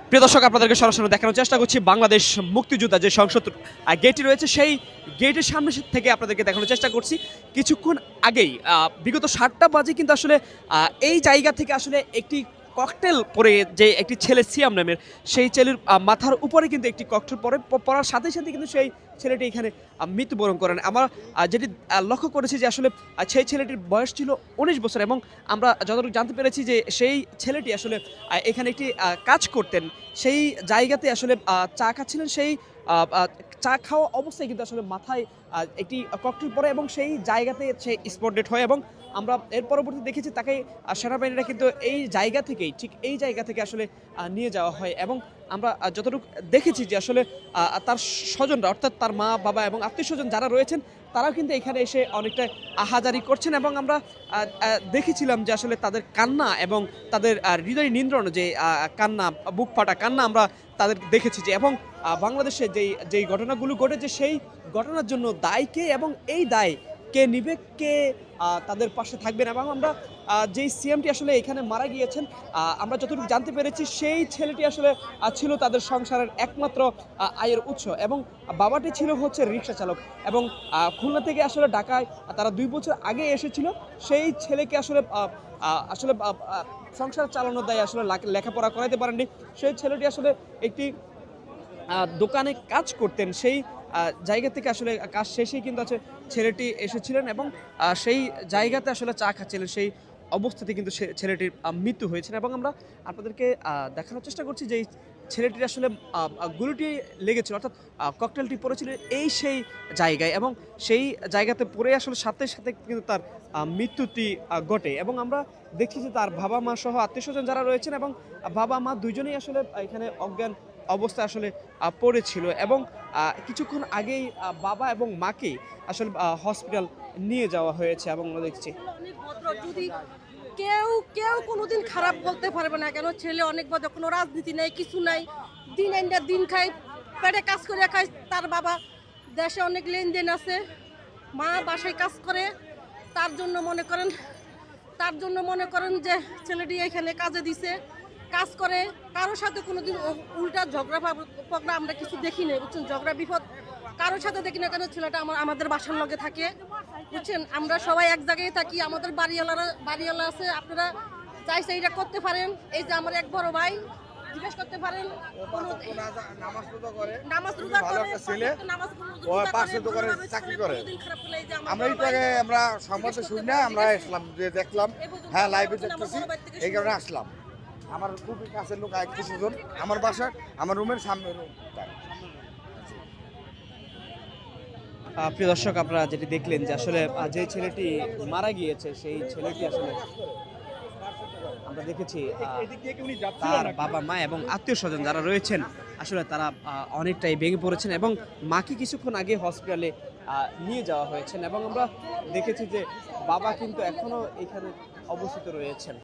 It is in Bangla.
প্রিয় দর্শক, আপনাদেরকে সরাসরি দেখানোর চেষ্টা করছি বাংলাদেশ মুক্তিযোদ্ধা যে সংসদ গেটটি রয়েছে সেই গেটের সামনে থেকে আপনাদেরকে দেখানোর চেষ্টা করছি। কিছুক্ষণ আগেই বিগত 7টা বাজে কিন্তু আসলে এই জায়গা থেকে আসলে একটি ককটেল পরে যে একটি ছেলে সিয়াম নামের সেই ছেলের মাথার উপরে কিন্তু একটি ককটেল পড়ার সাথে সাথে কিন্তু সেই ছেলেটি এখানে মৃত্যুবরণ করেন। আমরা যেটি লক্ষ্য করেছি যে আসলে সেই ছেলেটির বয়স ছিল 19 বছর এবং আমরা যতটুকু জানতে পেরেছি যে সেই ছেলেটি আসলে এখানে একটি কাজ করতেন। সেই জায়গাতে আসলে চা খাচ্ছিলেন। সেই চা খাওয়া অবস্থায় কিন্তু আসলে মাথায় একটি ককটেল পড়ে এবং সেই জায়গাতে সে স্পট ডেড হয় এবং আমরা এর পরবর্তী দেখেছি তাকে সেনাবাহিনীরা কিন্তু এই জায়গা থেকেই ঠিক এই জায়গা থেকে আসলে নিয়ে যাওয়া হয় এবং আমরা যতটুকু দেখেছি যে আসলে তার স্বজনরা অর্থাৎ তার মা বাবা এবং আত্মীয়স্বজন যারা রয়েছেন তারাও কিন্তু এখানে এসে অনেকটা আহাজারি করছেন এবং আমরা দেখেছিলাম যে আসলে তাদের কান্না এবং তাদের হৃদয় নিন্দ্রণ যে কান্না, বুক ফাটা কান্না আমরা তাদের দেখেছি যে এবং বাংলাদেশে যেই ঘটনাগুলো ঘটেছে সেই ঘটনার জন্য দায় কে এবং এই দায় কে নিবে, কে তাদের পাশে থাকবেন এবং আমরা যেই সিএমটি আসলে এখানে মারা গিয়েছেন আমরা যতটুকু জানতে পেরেছি সেই ছেলেটি আসলে ছিল তাদের সংসারের একমাত্র আয়ের উৎস এবং বাবাটি ছিল হচ্ছে রিক্সা চালক এবং খুলনা থেকে আসলে ঢাকায় তারা 2 বছর আগে এসেছিল। সেই ছেলেকে আসলে আসলে সংসার চালানোর দায় আসলে লেখাপড়া করাতে পারেননি। সেই ছেলেটি আসলে একটি দোকানে কাজ করতেন। সেই জায়গা থেকে আসলে কাজ শেষেই কিন্তু আছে ছেলেটি এসেছিলেন এবং সেই জায়গাতে আসলে চা খাচ্ছিলেন। সেই অবস্থাতে কিন্তু ছেলেটির মৃত্যু হয়েছে এবং আমরা আপনাদেরকে দেখানোর চেষ্টা করছি যে এই ছেলেটির আসলে গুলিটি লেগেছিল অর্থাৎ ককটেলটি পড়েছিল সেই জায়গায় এবং সেই জায়গাতে পড়ে আসলে সাথে সাথে কিন্তু তার মৃত্যুটি ঘটে এবং আমরা দেখছি যে তার বাবা মা সহ আত্মীয়স্বজন যারা রয়েছেন এবং বাবা মা দুইজনেই আসলে এখানে অজ্ঞান অবস্থা আসলে পড়েছিল এবং কিছুক্ষণ আগেই বাবা এবং মাকে আসলে হসপিটাল নিয়ে যাওয়া হয়েছে এবং আমরা দেখছি যদি কেউ কেউ কোনোদিন খারাপ বলতে পারবে না। কেন ছেলে অনেক বড়, কোনো রাজনীতি নাই, কিছু নাই, দিন আইনা দিন খায়, পেটে কাজ করে খায়। তার বাবা দেশে অনেক লেনদেন আছে, মা বাসায় কাজ করে। তার জন্য মনে করেন যে ছেলেটি এখানে কাজে দিছে, কাজ করে। কারোর সাথে কোনোদিন উল্টা ঝগড়া পগড়া আমরা কিছু দেখি না, বুঝছেন? ঝগড়া বিপদ কারোর সাথে দেখি না। কেন ছেলেটা আমাদের বাসার লগে থাকে, বুঝছেন? আমরা সবাই এক জায়গায় থাকি, আমাদের বাড়িওয়ালা আছে। আপনারা চাইছে এটা করতে পারেন। এই যে আমার এক বড় ভাই, জিজ্ঞেস করতে পারেন। নামাজ রোজা করে, চাকরি করে। আমরা সংবাদে শুনি না, আমরা আসলাম যে দেখলাম, হ্যাঁ লাইভে দেখতেছি, এই কারণে আসলাম। আমার খুবই কাছের লোক কিছুজন, আমার বাসার আমার রুমের সামনে। প্রিয় দর্শক, আপনারা যেটি দেখলেন যে আসলে যে ছেলেটি মারা গিয়েছে সেই ছেলেটি আসলে আমরা দেখেছি তার বাবা মা এবং আত্মীয় স্বজন যারা রয়েছেন আসলে তারা অনেকটাই ভেঙে পড়েছেন এবং মাকে কিছুক্ষণ আগে হসপিটালে নিয়ে যাওয়া হয়েছেন এবং আমরা দেখেছি যে বাবা কিন্তু এখনো এখানে অবস্থিত রয়েছেন।